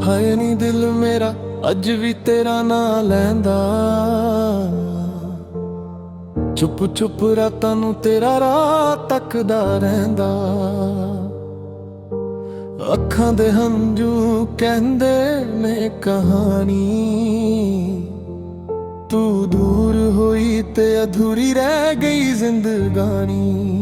ਹਾਏ ਨੀ ਦਿਲ ਮੇਰਾ ਅੱਜ ਵੀ ਤੇਰਾ ਨਾਂ ਲੈਂਦਾ। ਚੁੱਪ ਚੁੱਪ ਰਾਤਾਂ ਨੂੰ ਤੇਰਾ ਰਾਹ ਤੱਕਦਾ ਰਹਿੰਦਾ। ਅੱਖਾਂ ਦੇ ਹੰਝੂ ਕਹਿੰਦੇ ਨੇ ਕਹਾਣੀ, ਤੂੰ ਦੂਰ ਹੋਈ ਤੇ ਅਧੂਰੀ ਰਹਿ ਗਈ ਜ਼ਿੰਦਗਾਨੀ।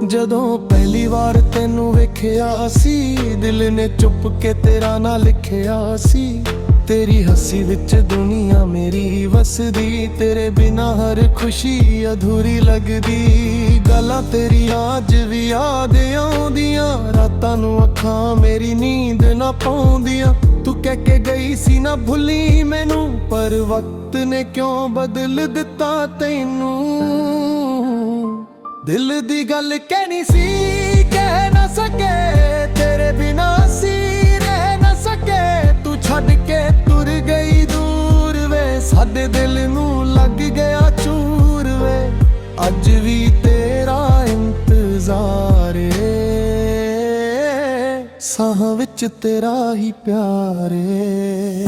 ਜਦੋਂ ਪਹਿਲੀ ਵਾਰ ਤੈਨੂੰ ਵੇਖਿਆ ਸੀ, ਦਿਲ ਨੇ ਚੁੱਪ ਕੇ ਤੇਰਾ ਨਾਂ ਲਿਖਿਆ ਸੀ। ਤੇਰੀ ਹੱਸੀ ਵਿੱਚ ਦੁਨੀਆ ਮੇਰੀ ਵਸਦੀ, ਤੇਰੇ ਬਿਨਾ ਹਰ ਖੁਸ਼ੀ ਅਧੂਰੀ ਲੱਗਦੀ। ਗੱਲਾਂ ਤੇਰੀਆਂ ਅੱਜ ਵੀ ਯਾਦ ਆਉਂਦੀਆਂ, ਰਾਤਾਂ ਨੂੰ ਅੱਖਾਂ ਮੇਰੀ ਨੀਂਦ ਨਾ ਪਾਉਂਦੀਆਂ। ਤੂੰ ਕਹਿ ਕੇ ਗਈ ਸੀ ਨਾ ਭੁੱਲੀ ਮੈਨੂੰ, ਪਰ ਵਕਤ ਨੇ ਕਿਉਂ ਬਦਲ ਦਿੱਤਾ ਤੈਨੂੰ। ਦਿਲ ਦੀ ਗੱਲ ਕਹਿਣੀ ਸੀ ਕਹਿ ਨਾ ਸਕੇ, ਤੇਰੇ ਬਿਨਾ ਅਸੀਂ ਰਹਿ ਨਾ ਸਕੇ। ਤੂੰ ਛੱਡ ਕੇ ਤੁਰ ਗਈ ਦੂਰ ਵੇ, ਸਾਡੇ ਦਿਲ ਨੂੰ ਲੱਗ ਗਿਆ ਚੂਰ ਵੇ। ਅੱਜ ਵੀ ਤੇਰਾ ਇੰਤਜ਼ਾਰ ਏ, ਸਾਹਾਂ ਵਿੱਚ ਤੇਰਾ ਹੀ ਪਿਆਰ ਏ।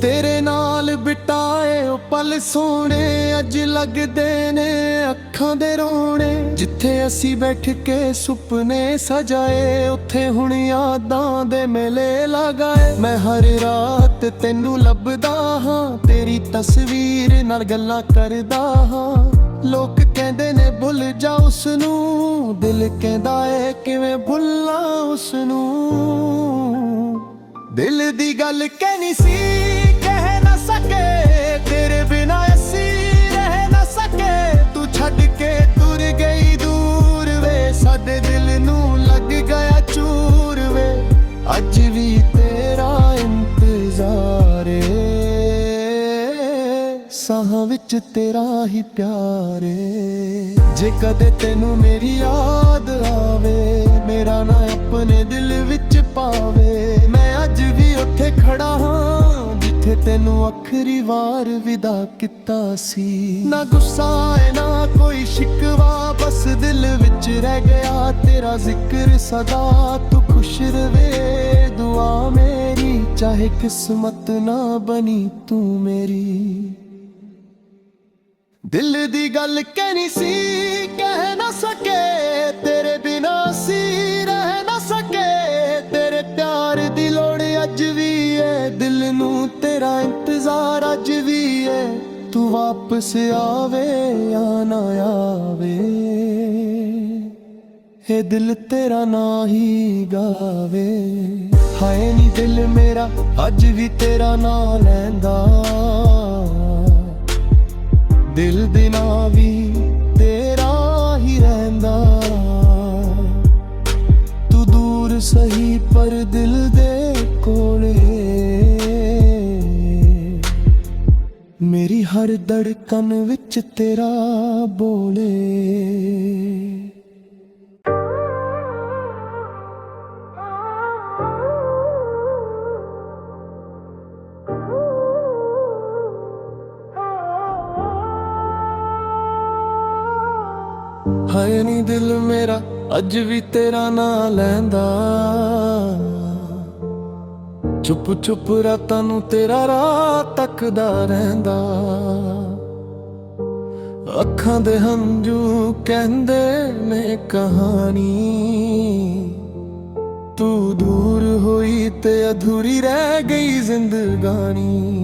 ਤੇਰੇ ਨਾਲ ਬਿਤਾਏ ਉਹ ਪਲ ਸੋਹਣੇ ਅੱਜ ਲੱਗਦੇ ਨੇ ਅੱਖਾਂ ਦੇ ਰੋਣੇ। ਜਿੱਥੇ ਅਸੀਂ ਬੈਠ ਕੇ ਸੁਪਨੇ ਸਜਾਏ, ਉੱਥੇ ਹੁਣ ਯਾਦਾਂ ਦੇ ਮੇਲੇ ਲਗਾਏ। ਮੈਂ ਹਰ ਰਾਤ ਤੈਨੂੰ ਲੱਭਦਾ ਹਾਂ, ਤੇਰੀ ਤਸਵੀਰ ਨਾਲ ਗੱਲਾਂ ਕਰਦਾ ਹਾਂ। ਲੋਕ ਕਹਿੰਦੇ ਨੇ ਭੁੱਲ ਜਾ ਉਸਨੂੰ, ਦਿਲ ਕਹਿੰਦਾ ਏ ਕਿਵੇਂ ਭੁੱਲਾਂ ਉਸਨੂੰ। ਦਿਲ ਦੀ ਗੱਲ ਕਹਿਣੀ ਸੀ ਕਹਿ ਨਾ ਸਕੇ, ਤੇਰੇ ਬਿਨਾ ਅਸੀਂ ਰਹਿ ਨਾ ਸਕੇ। ਤੂੰ ਛੱਡ ਕੇ ਤੁਰ ਗਈ ਦੂਰ ਵੇ, ਸਾਡੇ ਦਿਲ ਨੂੰ ਲੱਗ ਗਿਆ ਚੂਰ ਵੇ। ਅੱਜ ਵੀ ਤੇਰਾ ਇੰਤਜ਼ਾਰ ਏ, ਸਾਹਾਂ ਵਿੱਚ ਤੇਰਾ ਹੀ ਪਿਆਰ ਏ। ਜੇ ਕਦੇ ਤੈਨੂੰ ਮੇਰੀ ਯਾਦ ਆਵੇ, ਮੇਰਾ ਨਾਂ ਆਪਣੇ ਦਿਲ ਵਿੱਚ ਪਾਵੇ। ਮੈਂ ਅੱਜ ਵੀ ਉੱਥੇ ਖੜਾ ਹਾਂ ਜਿੱਥੇ ਤੈਨੂੰ ਆਖਰੀ ਵਾਰ ਵਿਦਾ ਕੀਤਾ ਸੀ। ਨਾ ਗੁੱਸਾ ਏ ਨਾ ਕੋਈ ਸ਼ਿਕਵਾ, ਬਸ ਦਿਲ ਵਿੱਚ ਰਹਿ ਗਿਆ ਤੇਰਾ ਜ਼ਿਕਰ ਸਦਾ। ਤੂੰ ਖੁਸ਼ ਰਵੇ ਦੁਆ ਮੇਰੀ, ਚਾਹੇ ਕਿਸਮਤ ਨਾ ਬਣੀ ਤੂੰ ਮੇਰੀ। ਦਿਲ ਦੀ ਗੱਲ ਕਹਿਣੀ ਸੀ ਕਹਿ ਨਾ ਸਕੇ, ਤੇਰੇ ਬਿਨਾ ਅਸੀਂ ਰਹਿ ਨਾ ਸਕੇ। ਤੇਰੇ ਪਿਆਰ ਦੀ ਲੋੜ ਅੱਜ ਵੀ ਏ, ਦਿਲ ਨੂੰ ਤੇਰਾ ਇੰਤਜ਼ਾਰ ਅੱਜ ਵੀ ਏ। ਤੂੰ ਵਾਪਸ ਆਵੇ ਜਾਂ ਨਾ ਆਵੇ, ਇਹ ਦਿਲ ਤੇਰਾ ਨਾਂ ਹੀ ਗਾਵੇ। ਹਾਏ ਨੀ ਦਿਲ ਮੇਰਾ ਅੱਜ ਵੀ ਤੇਰਾ ਨਾਂ ਲੈਂਦਾ। ਦਿਲ ਦੇ ਨਾਂ ਵੀ ਤੇਰਾ ਹੀ ਰਹਿੰਦਾ। ਤੂੰ ਦੂਰ ਸਹੀ ਪਰ ਦਿਲ ਦੇ ਕੋਲੇ, ਮੇਰੀ ਹਰ ਧੜਕਨ ਵਿੱਚ ਤੇਰਾ ਬੋਲੇ। ਹਾਏ ਨੀ ਦਿਲ ਮੇਰਾ ਅੱਜ ਵੀ ਤੇਰਾ ਨਾਂ ਲੈਂਦਾ। ਚੁੱਪ ਚੁੱਪ ਰਾਤਾਂ ਨੂੰ ਤੇਰਾ ਰਾਹ ਤੱਕਦਾ ਰਹਿੰਦਾ। ਅੱਖਾਂ ਦੇ ਹੰਝੂ ਕਹਿੰਦੇ ਨੇ ਕਹਾਣੀ, ਤੂੰ ਦੂਰ ਹੋਈ ਤੇ ਅਧੂਰੀ ਰਹਿ ਗਈ ਜ਼ਿੰਦਗਾਨੀ।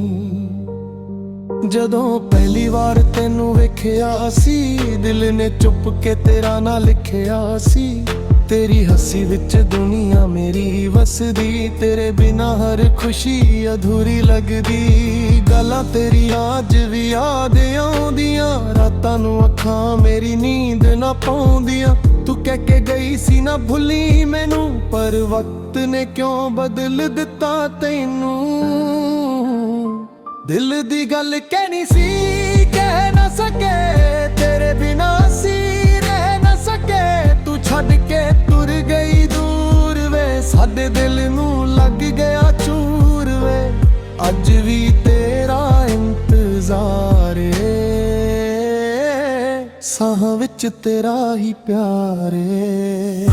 ਜਦੋਂ ਪਹਿਲੀ ਵਾਰ ਤੈਨੂੰ ਵੇਖਿਆ ਸੀ, ਦਿਲ ਨੇ ਚੁੱਪ ਕੇ ਤੇਰਾ ਨਾਂ ਲਿਖਿਆ ਸੀ। ਤੇਰੀ ਹੱਸੀ ਵਿੱਚ ਦੁਨੀਆ ਮੇਰੀ ਵਸਦੀ, ਤੇਰੇ ਬਿਨਾ ਹਰ ਖੁਸ਼ੀ ਅਧੂਰੀ ਲੱਗਦੀ। ਗੱਲਾਂ ਤੇਰੀਆਂ ਅੱਜ ਵੀ ਯਾਦ ਆਉਂਦੀਆਂ, ਰਾਤਾਂ ਨੂੰ ਅੱਖਾਂ ਮੇਰੀ ਨੀਂਦ ਨਾ ਪਾਉਂਦੀਆਂ। ਤੂੰ ਕਹਿ ਕੇ ਗਈ ਸੀ ਨਾ ਭੁੱਲੀ ਮੈਨੂੰ, ਪਰ ਵਕਤ ਨੇ ਕਿਉਂ ਬਦਲ ਦਿੱਤਾ ਤੈਨੂੰ। ਦਿਲ ਦੀ ਗੱਲ ਕਹਿਣੀ ਸੀ ਕਹਿ ਨਾ ਸਕੇ, ਤੇਰੇ ਬਿਨਾ ਅਸੀਂ ਰਹਿ ਨਾ ਸਕੇ। ਤੂੰ ਛੱਡ ਕੇ ਤੁਰ ਗਈ ਦੂਰ ਵੇ, ਸਾਡੇ ਦਿਲ ਨੂੰ ਲੱਗ ਗਿਆ ਚੂਰ ਵੇ। ਅੱਜ ਵੀ ਤੇਰਾ ਇੰਤਜ਼ਾਰ ਏ, ਸਾਹਾਂ ਵਿੱਚ ਤੇਰਾ ਹੀ ਪਿਆਰ ਏ।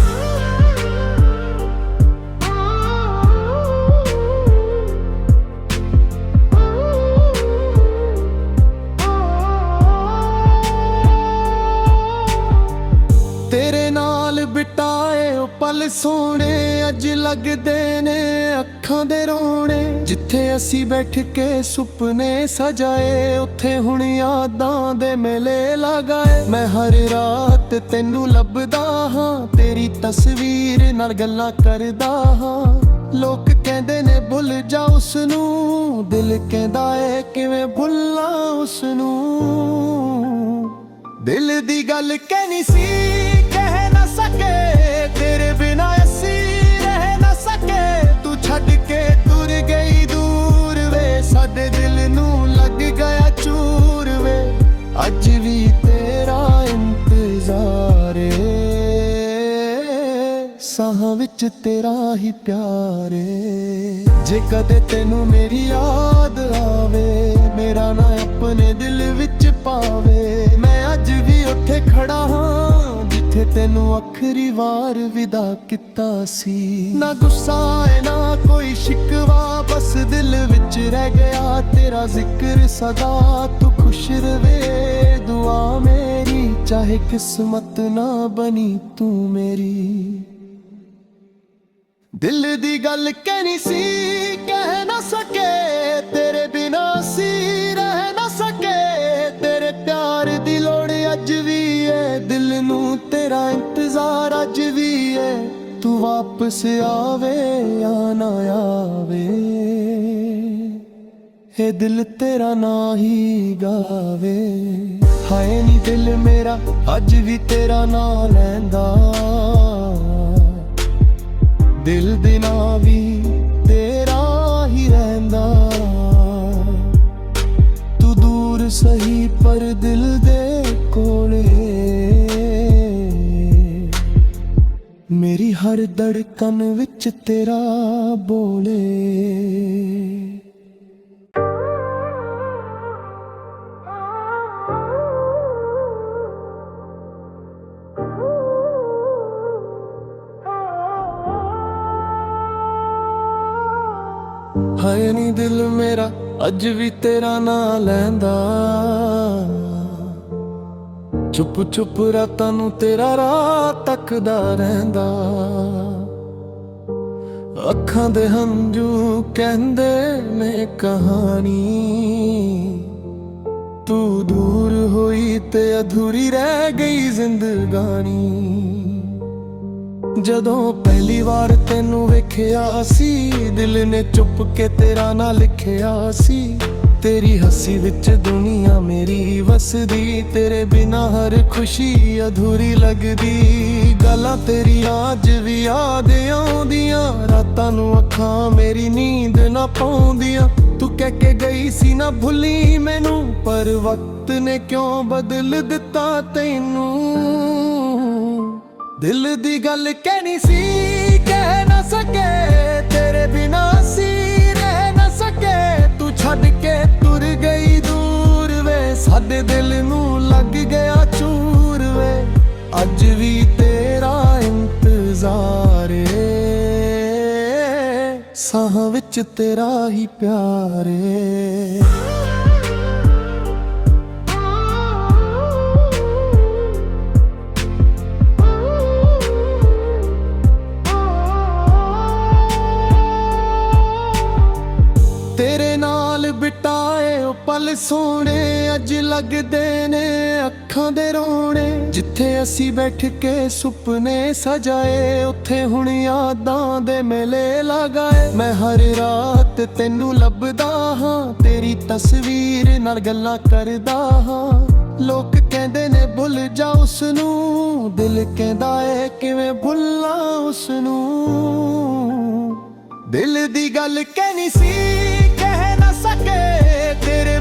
ਤੇਰੇ ਨਾਲ ਬਿਤਾਏ ਉਹ ਪਲ ਸੋਹਣੇ ਅੱਜ ਲੱਗਦੇ ਨੇ ਅੱਖਾਂ ਦੇ ਰੋਣੇ। ਜਿੱਥੇ ਅਸੀਂ ਬੈਠ ਕੇ ਸੁਪਨੇ ਸਜਾਏ, ਉੱਥੇ ਹੁਣ ਯਾਦਾਂ ਦੇ ਮੇਲੇ ਲਗਾਏ। ਮੈਂ ਹਰ ਰਾਤ ਤੈਨੂੰ ਲੱਭਦਾ ਹਾਂ, ਤੇਰੀ ਤਸਵੀਰ ਨਾਲ ਗੱਲਾਂ ਕਰਦਾ ਹਾਂ। ਲੋਕ ਕਹਿੰਦੇ ਨੇ ਭੁੱਲ ਜਾ ਉਸ ਨੂੰ, ਦਿਲ ਕਹਿੰਦਾ ਏ ਕਿਵੇਂ ਭੁੱਲਾਂ ਉਸ ਨੂੰ। ਦਿਲ ਦੀ ਗੱਲ ਕਹਿਣੀ ਸੀ ਕਹਿ ਨਾ ਸਕੇ, ਤੇਰੇ ਬਿਨਾ ਅਸੀਂ ਰਹਿ ਨਾ ਸਕੇ। ਤੂੰ ਛੱਡ ਕੇ ਤੁਰ ਗਈ ਦੂਰ ਵੇ, ਸਾਡੇ ਦਿਲ ਨੂੰ ਲੱਗ ਗਿਆ ਚੂਰ ਵੇ। ਅੱਜ ਵੀ ਤੇਰਾ ਇੰਤਜ਼ਾਰ ਏ, ਸਾਹਾਂ ਵਿੱਚ ਤੇਰਾ ਹੀ ਪਿਆਰ ਏ। ਜੇ ਕਦੇ ਤੈਨੂੰ ਮੇਰੀ ਯਾਦ ਆਵੇ, ਮੇਰਾ ਨਾਂ ਆਪਣੇ ਦਿਲ ਵਿੱਚ ਪਾਵੇ। ਮੈਂ ਅੱਜ ਵੀ ਉੱਥੇ ਖੜਾ ਹਾਂ ਜਿੱਥੇ ਤੈਨੂੰ ਆਖਰੀ ਵਾਰ ਵਿਦਾ ਕੀਤਾ ਸੀ। ਨਾ ਗੁੱਸਾ ਏ ਨਾ ਕੋਈ ਸ਼ਿਕਵਾ, ਬਸ ਦਿਲ ਵਿੱਚ ਰਹਿ ਗਿਆ ਤੇਰਾ ਜ਼ਿਕਰ ਸਦਾ। ਤੂੰ ਖੁਸ਼ ਰਵੇ ਦੁਆ ਮੇਰੀ, ਚਾਹੇ ਕਿਸਮਤ ਨਾ ਬਣੀ ਤੂੰ ਮੇਰੀ। ਦਿਲ ਦੀ ਗੱਲ ਕਹਿਣੀ ਸੀ ਕਹਿ ਨਾ ਸਕੇ, ਤੇਰੇ ਬਿਨਾ ਅਸੀਂ ਰਹਿ ਨਾ ਸਕੇ। ਤੇਰੇ ਪਿਆਰ ਦੀ ਲੋੜ ਅੱਜ ਵੀ ਏ, ਦਿਲ ਨੂੰ ਤੇਰਾ ਇੰਤਜ਼ਾਰ ਅੱਜ ਵੀ ਏ। ਤੂੰ ਵਾਪਸ ਆਵੇ ਜਾਂ ਨਾ ਆਵੇ, ਇਹ ਦਿਲ ਤੇਰਾ ਨਾਂ ਹੀ ਗਾਵੇ। ਹਾਏ ਨੀ ਦਿਲ ਮੇਰਾ ਅੱਜ ਵੀ ਤੇਰਾ ਨਾਂ ਲੈਂਦਾ, ਦਿਲ ਦੇ ਨਾਂ ਵੀ ਤੇਰਾ ਹੀ ਰਹਿੰਦਾ। ਤੂੰ ਦੂਰ ਸਹੀ ਪਰ ਦਿਲ ਦੇ ਕੋਲੇ, ਮੇਰੀ ਹਰ ਧੜਕਨ ਵਿੱਚ ਤੇਰਾ ਬੋਲੇ। ਹਾਏ ਨੀ ਦਿਲ ਮੇਰਾ ਅੱਜ ਵੀ ਤੇਰਾ ਨਾਂ ਲੈਂਦਾ, ਚੁੱਪ ਚੁੱਪ ਰਾਤਾਂ ਨੂੰ ਤੇਰਾ ਰਾਹ ਤੱਕਦਾ ਰਹਿੰਦਾ। ਅੱਖਾਂ ਦੇ ਹੰਝੂ ਕਹਿੰਦੇ ਨੇ ਕਹਾਣੀ, ਤੂੰ ਦੂਰ ਹੋਈ ਤੇ ਅਧੂਰੀ ਰਹਿ ਗਈ ਜ਼ਿੰਦਗਾਨੀ। ਜਦੋਂ ਪਹਿਲੀ ਵਾਰ ਤੈਨੂੰ ਵੇਖਿਆ ਸੀ, ਦਿਲ ਨੇ ਚੁੱਪ ਕੇ ਤੇਰਾ ਨਾਂ ਲਿਖਿਆ ਸੀ। ਤੇਰੀ ਹੱਸੀ ਵਿੱਚ ਦੁਨੀਆ ਮੇਰੀ ਵਸਦੀ, ਤੇਰੇ ਬਿਨਾ ਹਰ ਖੁਸ਼ੀ ਅਧੂਰੀ ਲੱਗਦੀ। ਗੱਲਾਂ ਤੇਰੀਆਂ ਅੱਜ ਵੀ ਯਾਦ ਆਉਂਦੀਆਂ, ਰਾਤਾਂ ਨੂੰ ਅੱਖਾਂ ਮੇਰੀ ਨੀਂਦ ਨਾ ਪਾਉਂਦੀਆਂ। ਤੂੰ ਕਹਿ ਕੇ ਗਈ ਸੀ ਨਾ ਭੁੱਲੀ ਮੈਨੂੰ, ਪਰ ਵਕਤ ਨੇ ਕਿਉਂ ਬਦਲ ਦਿੱਤਾ ਤੈਨੂੰ। ਦਿਲ ਦੀ ਗੱਲ ਕਹਿਣੀ ਸੀ ਕਹਿ ਨਾ ਸਕੇ, ਤੇਰੇ ਬਿਨਾ ਅਸੀਂ ਰਹਿ ਨਾ ਸਕੇ। ਤੂੰ ਛੱਡ ਕੇ ਤੁਰ ਗਈ ਦੂਰ ਵੇ, ਸਾਡੇ ਦਿਲ ਨੂੰ ਲੱਗ ਗਿਆ ਚੂਰ ਵੇ। ਅੱਜ ਵੀ ਤੇਰਾ ਇੰਤਜ਼ਾਰ ਏ, ਸਾਹਾਂ ਵਿੱਚ ਤੇਰਾ ਹੀ ਪਿਆਰ ਏ। ਤੇਰੇ ਨਾਲ ਬਿਤਾਏ ਉਹ ਪਲ ਸੋਹਣੇ ਅੱਜ ਲੱਗਦੇ ਨੇ ਅੱਖਾਂ ਦੇ ਰੋਣੇ। ਜਿੱਥੇ ਅਸੀਂ ਬੈਠ ਕੇ ਸੁਪਨੇ ਸਜਾਏ, ਉੱਥੇ ਹੁਣ ਯਾਦਾਂ ਦੇ ਮੇਲੇ ਲਗਾਏ। ਮੈਂ ਹਰ ਰਾਤ ਤੈਨੂੰ ਲੱਭਦਾ ਹਾਂ, ਤੇਰੀ ਤਸਵੀਰ ਨਾਲ ਗੱਲਾਂ ਕਰਦਾ ਹਾਂ। ਲੋਕ ਕਹਿੰਦੇ ਨੇ ਭੁੱਲ ਜਾ ਉਸ ਨੂੰ, ਦਿਲ ਕਹਿੰਦਾ ਏ ਕਿਵੇਂ ਭੁੱਲਾਂ ਉਸ ਨੂੰ। ਦਿਲ ਦੀ ਗੱਲ ਕਹਿਣੀ ਸੀ ਕਹਿ ਨਾ ਸਕੇ, ਤੇਰੇ